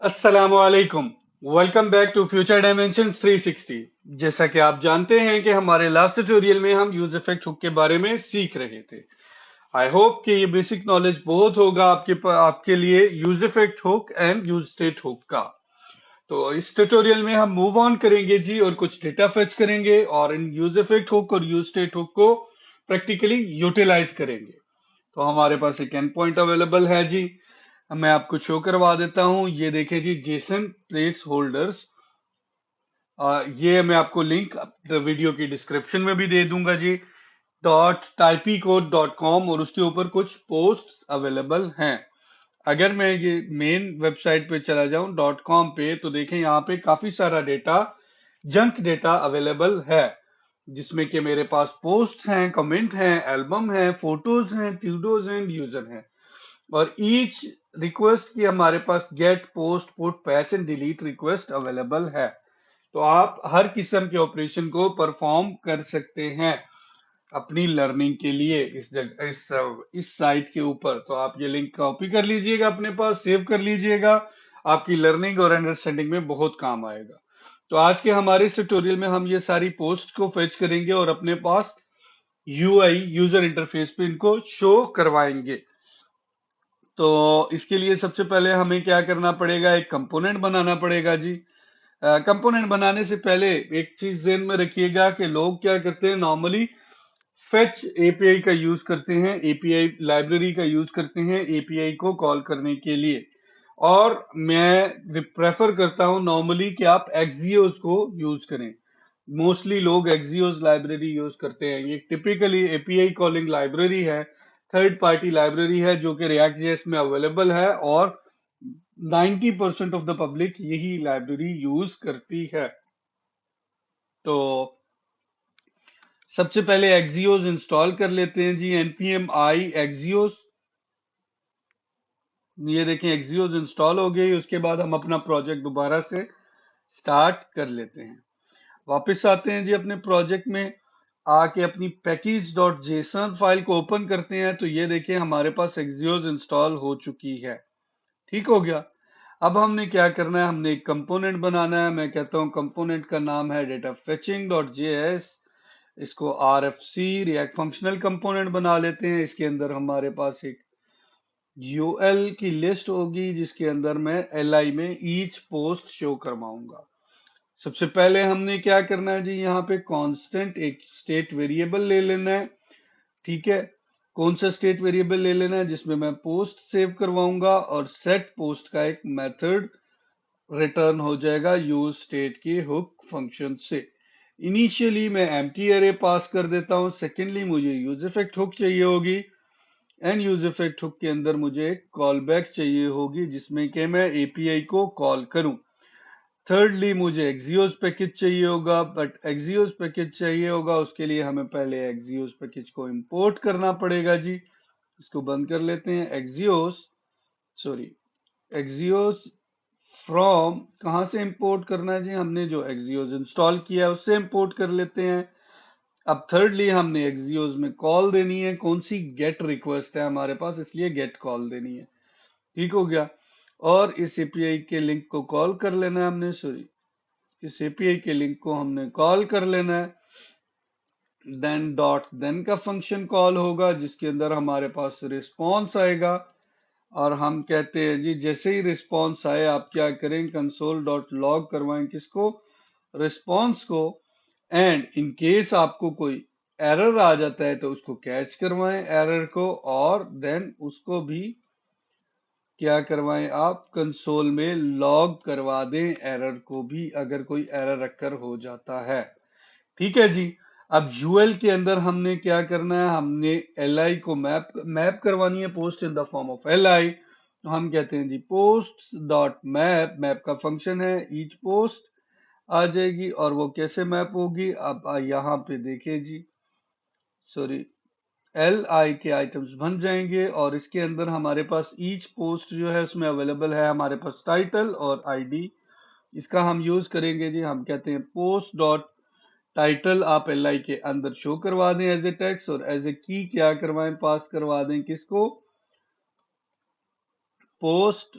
अस्सलाम वालेकुम। Welcome back to future dimensions 360। जैसा कि आप जानते हैं कि हमारे लास्ट ट्यूटोरियल में हम यूज इफेक्ट हुक के बारे में सीख रहे थे। आई होप कि ये बेसिक नॉलेज बहुत होगा आपके लिए use effect hook and use state hook का। तो इस ट्यूटोरियल में हम मूव ऑन करेंगे जी और कुछ डेटा फेच करेंगे और इन यूज इफेक्ट हुक और यूज स्टेट हुक को प्रैक्टिकली यूटिलाइज करेंगे। तो हमारे पास एक एंड पॉइंट अवेलेबल है जी। मैं आपको शो करवा देता हूं। ये देखें जी, जेसन प्लेस होल्डर्स। ये मैं आपको लिंक वीडियो की डिस्क्रिप्शन में भी दे दूंगा जी। .typecode.com और उसके ऊपर कुछ पोस्ट अवेलेबल हैं। अगर मैं ये मेन वेबसाइट पे चला जाऊं .com पे, तो देखें यहाँ पे काफी सारा डेटा, जंक डेटा अवेलेबल है, जिसमें कि मेरे पास पोस्ट हैं, कमेंट हैं, एल्बम हैं, फोटोज हैं, ट्यूडोज हैं, यूजर हैं। और ईच रिक्वेस्ट की हमारे पास get, post, put, patch and delete request available है। तो आप हर किस्म के ऑपरेशन को परफॉर्म कर सकते हैं अपनी लर्निंग के लिए इस साइट के ऊपर। तो आप ये लिंक कॉपी कर लीजिएगा, अपने पास सेव कर लीजिएगा। आपकी लर्निंग और अंडरस्टैंडिंग में बहुत काम आएगा। तो आज के हमारे इस ट्यूटोरियल में हम ये सारी पोस्ट को फेच करेंगे और अपने पास यूआई यूजर इंटरफेस पे इनको शो करवाएंगे। तो इसके लिए सबसे पहले हमें क्या करना पड़ेगा, एक कंपोनेंट बनाना पड़ेगा जी। कंपोनेंट बनाने से पहले एक चीज ध्यान में रखिएगा कि लोग क्या करते हैं, नॉर्मली फेच एपीआई का यूज करते हैं, एपीआई लाइब्रेरी का यूज करते हैं एपीआई को कॉल करने के लिए। और मैं प्रेफर करता हूं नॉर्मली कि आप एक्सियोस को यूज करें। मोस्टली लोग एक्सियोस लाइब्रेरी यूज करते हैं। ये टिपिकली एपीआई कॉलिंग लाइब्रेरी है, थर्ड पार्टी लाइब्रेरी है, जो कि रिएक्ट जेएस में अवेलेबल है और 90% ऑफ द पब्लिक यही लाइब्रेरी यूज करती है। तो सबसे पहले एक्सियोस इंस्टॉल कर लेते हैं जी। npm i Axios. ये देखें, एक्सियोस इंस्टॉल हो गई। उसके बाद हम अपना प्रोजेक्ट दोबारा से स्टार्ट कर लेते हैं। वापस आते हैं जी अपने प्रोजेक्ट में, आके अपनी package.json फाइल को ओपन करते हैं। तो ये देखें, हमारे पास एक्सियोस इंस्टॉल हो चुकी है। ठीक हो गया। अब हमने क्या करना है, हमने एक कंपोनेंट बनाना है। मैं कहता हूं कंपोनेंट का नाम है डेटा फेचिंग डॉट जेएस। इसको आरएफसी रिएक्ट फंक्शनल कंपोनेंट बना लेते हैं। इसके अंदर हमारे पास एक यूएल की लिस्ट होगी, जिसके अंदर मैं एलआई में ईच पोस्ट शो करवाऊंगा। सबसे पहले हमने क्या करना है जी, यहाँ पे कांस्टेंट एक स्टेट वेरिएबल ले लेना है। ठीक है, कौन सा स्टेट वेरिएबल ले लेना है, जिसमें मैं पोस्ट सेव करवाऊंगा और सेट पोस्ट का एक मेथड रिटर्न हो जाएगा यूज स्टेट के हुक फंक्शन से। इनिशियली मैं एम्प्टी अरे पास कर देता हूं। सेकेंडली मुझे यूज इफेक्ट हुक चाहिए होगी एंड यूज इफेक्ट हुक के अंदर मुझे कॉल बैक चाहिए होगी, जिसमें कि मैं एपीआई को कॉल करूं। थर्डली मुझे एक्सियोस पैकेज चाहिए होगा, बट एक्सियोस पैकेज चाहिए होगा उसके लिए हमें पहले एक्सियोस पैकेज को इंपोर्ट करना पड़ेगा जी। इसको बंद कर लेते हैं। एक्सियोस फ्रॉम कहां से इंपोर्ट करना है जी, हमने जो एक्सियोस इंस्टॉल किया है उससे इंपोर्ट कर लेते हैं। अब थर्डली हमने एक्सियोस में कॉल देनी है। कौन सी, गेट रिक्वेस्ट है हमारे पास, इसलिए गेट कॉल देनी है। ठीक हो गया। और इस एपीआई के लिंक को कॉल कर लेना है हमने, इस एपीआई के लिंक को हमने कॉल कर लेना है। देन डॉट देन का फंक्शन कॉल होगा, जिसके अंदर हमारे पास रिस्पॉन्स आएगा। और हम कहते हैं जी, जैसे ही रिस्पॉन्स आए आप क्या करें, कंसोल डॉट लॉग करवाएं किसको, रिस्पॉन्स को। एंड इन केस आपको कोई एरर आ जाता है तो उसको कैच करवाएं एरर को, और देन उसको भी क्या करवाएं, आप कंसोल में लॉग करवा दें एरर को भी, अगर कोई एरर अक्कर हो जाता है। ठीक है जी। अब यूएल के अंदर हमने क्या करना है, हमने एलआई को मैप करवानी है, post in the form of LI. तो हम कहते हैं जी पोस्ट डॉट मैप, मैप का फंक्शन है, ईच पोस्ट आ जाएगी। और वो कैसे मैप होगी, अब यहाँ पे देखिए जी, सॉरी, एल आई के आइटम्स बन जाएंगे और इसके अंदर हमारे पास ईच पोस्ट जो है उसमें अवेलेबल है हमारे पास टाइटल और आईडी। इसका हम यूज करेंगे जी, हम कहते हैं पोस्ट डॉट टाइटल आप एल आई के अंदर शो करवा दें एज ए टेक्स्ट, और एज ए की क्या करवाएं, पास करवा दें किसको, पोस्ट